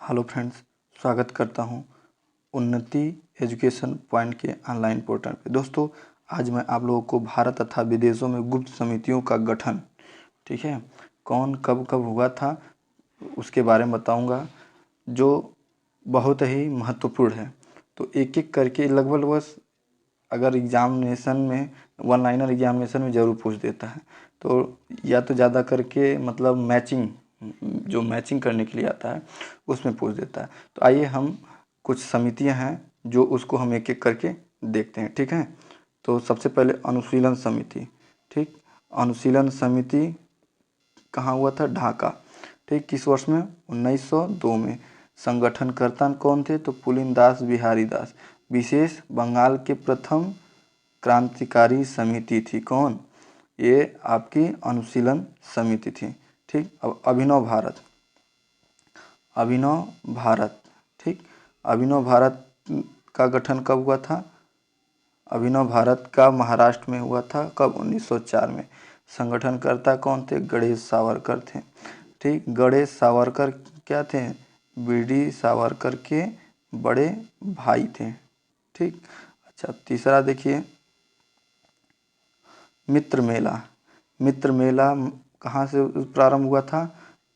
Hello friends, स्वागत करता हूं उन्नति एजुकेशन पॉइंट के ऑनलाइन पोर्टल पे। दोस्तों, आज मैं आप लोगों को भारत तथा विदेशों में गुप्त समितियों का गठन, ठीक है, कौन कब कब हुआ था उसके बारे में बताऊंगा, जो बहुत ही महत्वपूर्ण है। तो एक एक करके लगभग बस अगर एग्जामिनेशन में वन लाइनर एग्जामिनेशन में ज़रूर पूछ देता है, तो या तो ज़्यादा करके मतलब मैचिंग, जो मैचिंग करने के लिए आता है उसमें पूछ देता है। तो आइए हम कुछ समितियां हैं जो उसको हम एक एक करके देखते हैं, ठीक है। तो सबसे पहले अनुशीलन समिति, ठीक। अनुशीलन समिति कहाँ हुआ था? ढाका, ठीक। किस वर्ष में? 1902 में। संगठनकर्ता कौन थे? तो पुलिनदास बिहारी दास। विशेष बंगाल के प्रथम क्रांतिकारी समिति थी कौन? ये आपकी अनुशीलन समिति थी, ठीक। अब अभिनव भारत, अभिनव भारत, ठीक। अभिनव भारत का गठन कब हुआ था? अभिनव भारत का महाराष्ट्र में हुआ था। कब? 1904 में। संगठनकर्ता कौन थे? गणेश सावरकर थे, ठीक। गणेश सावरकर क्या थे? बीडी सावरकर के बड़े भाई थे, ठीक। अच्छा, तीसरा देखिए, मित्र मेला। मित्र मेला कहाँ से प्रारंभ हुआ था?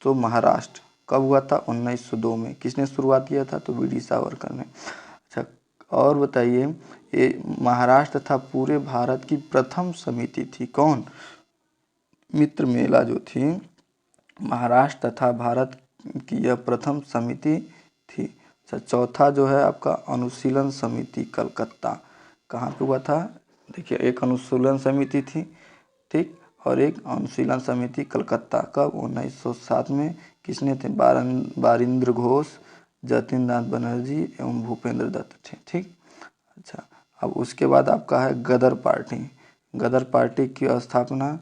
तो महाराष्ट्र। कब हुआ था? 1902 में। किसने शुरुआत किया था? तो बीडी सावरकर ने। अच्छा, और बताइए, ये महाराष्ट्र तथा पूरे भारत की प्रथम समिति थी कौन? मित्र मेला जो थी महाराष्ट्र तथा भारत की यह प्रथम समिति थी। अच्छा, चौथा जो है आपका अनुशीलन समिति कलकत्ता। कहाँ पे हुआ था? देखिए, एक अनुशीलन समिति थी, ठीक, और एक अनुशीलन समिति कलकत्ता। कब? 1907 में। किसने थे? बारिंद्र घोष, जतिन दास बनर्जी एवं भूपेंद्र दत्त थे, ठीक। अच्छा, अब उसके बाद आपका है गदर पार्टी। गदर पार्टी की स्थापना,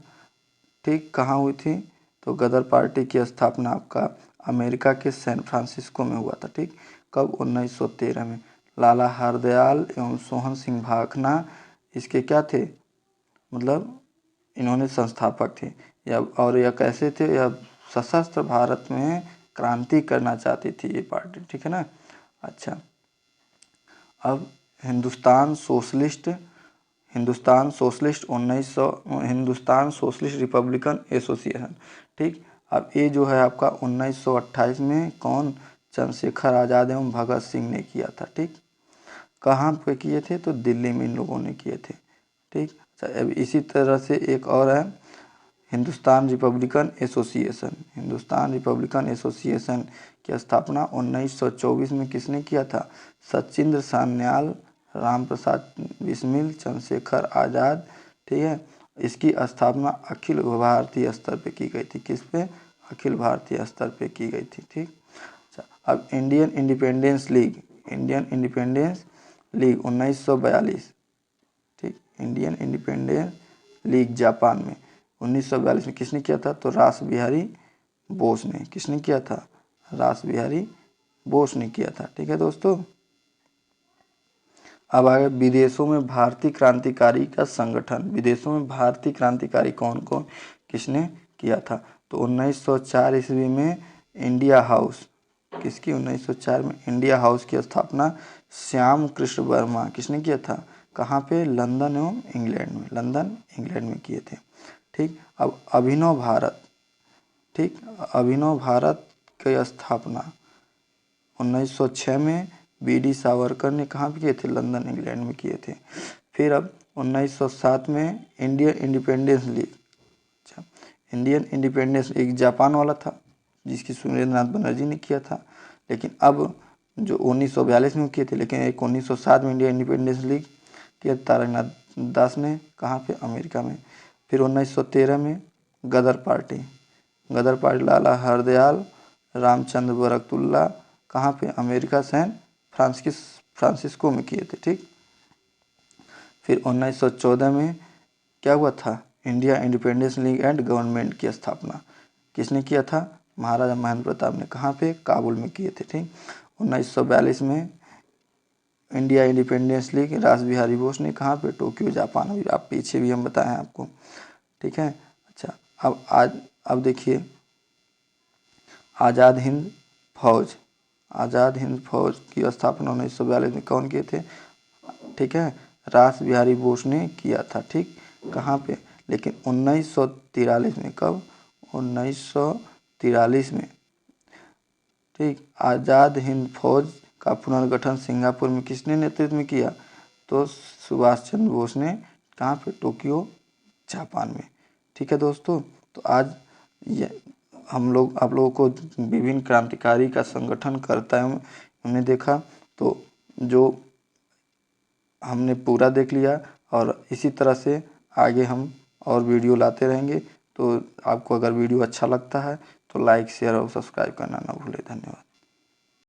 ठीक, कहाँ हुई थी? तो गदर पार्टी की स्थापना आपका अमेरिका के सैन फ्रांसिस्को में हुआ था, ठीक। कब? 1913 में। लाला हरदयाल एवं सोहन सिंह भाखना इसके क्या थे? मतलब इन्होंने संस्थापक थे। और यह कैसे थे? यह सशस्त्र भारत में क्रांति करना चाहती थी ये पार्टी, ठीक है ना। अच्छा, अब Hindustan socialist 1900, Hindustan socialist Republican association, ठीक। अब ये जो है आपका 1928 में कौन? चंद्रशेखर आज़ाद एवं भगत सिंह ने किया था, ठीक। कहाँ पे किए थे? तो दिल्ली में इन लोगों ने किए थे, ठीक। अच्छा, अब इसी तरह से एक और है Hindustan Republican association. Hindustan Republican association की स्थापना 1924 में किसने किया था? सचिंद्र सान्याल, राम प्रसाद बिस्मिल, चंद्रशेखर आज़ाद, ठीक है। इसकी स्थापना अखिल भारतीय स्तर पे की गई थी। किस पे? अखिल भारतीय स्तर पे की गई थी, ठीक। अच्छा, अब Indian independence league, Indian independence league 1942, ठीक। इंडियन इंडिपेंडेंस लीग जापान में 1942 में किसने किया था? तो रास बिहारी बोस ने। किसने किया था? रास बिहारी बोस ने किया था, ठीक है दोस्तों। अब आगे विदेशों में भारतीय क्रांतिकारी का संगठन। विदेशों में भारतीय क्रांतिकारी कौन कौन किसने किया था? तो 1904 ईस्वी में इंडिया हाउस, किसकी? 1904 में इंडिया हाउस की स्थापना श्याम कृष्ण वर्मा किसने किया था? कहाँ पे? लंदन एवं इंग्लैंड में। लंदन इंग्लैंड में किए थे, ठीक। अब अभिनव भारत, ठीक। अभिनव भारत की स्थापना 1906 में बीडी सावरकर ने कहाँ पे किए थे? लंदन इंग्लैंड में किए थे। फिर अब 1907 में इंडियन इंडिपेंडेंस लीग। अच्छा, इंडियन इंडिपेंडेंस एक जापान वाला था जिसकी सुरेंद्रनाथ बनर्जी ने किया था, लेकिन अब जो 1942 में किए थे, लेकिन एक 1907 में इंडियन इंडिपेंडेंस लीग किया तारकनाथ दास ने। कहाँ पे? अमेरिका में। फिर 1913 में गदर पार्टी, गदर पार्टी लाला हरदयाल, रामचंद्र बरकतुल्ला, कहाँ पे? अमेरिका सैन फ्रांसिस्को में किए थे, ठीक। फिर 1914 में क्या हुआ था? India independence league and government की स्थापना किसने किया था? महाराजा महेंद्र प्रताप ने। कहाँ पे? काबुल में किए थे, ठीक। 1942 में इंडिया इंडिपेंडेंस लीग रास बिहारी बोस ने। कहाँ पे? Tokyo Japan. अभी आप पीछे भी हम बताए हैं आपको, ठीक है। अच्छा, अब देखिए, आज़ाद हिंद फौज, आज़ाद हिंद फौज की स्थापना 1942 में कौन किए थे? ठीक है, रास बिहारी बोस ने किया था। ठीक, कहाँ पे? लेकिन 1943 में। कब? 1943 में। ठीक, आज़ाद हिंद फौज का पुनर्गठन सिंगापुर में किसने नेतृत्व में किया? तो सुभाष चंद्र बोस ने। कहाँ पे? टोक्यो, जापान में। ठीक है दोस्तों, तो आज ये आप लोगों को विभिन्न क्रांतिकारी का संगठन करता है हमने देखा, तो जो हमने पूरा देख लिया, और इसी तरह से आगे हम और वीडियो लाते रहेंगे। तो आपको अगर वीडियो अच्छा लगता है तो लाइक, शेयर और सब्सक्राइब करना ना भूलें। धन्यवाद।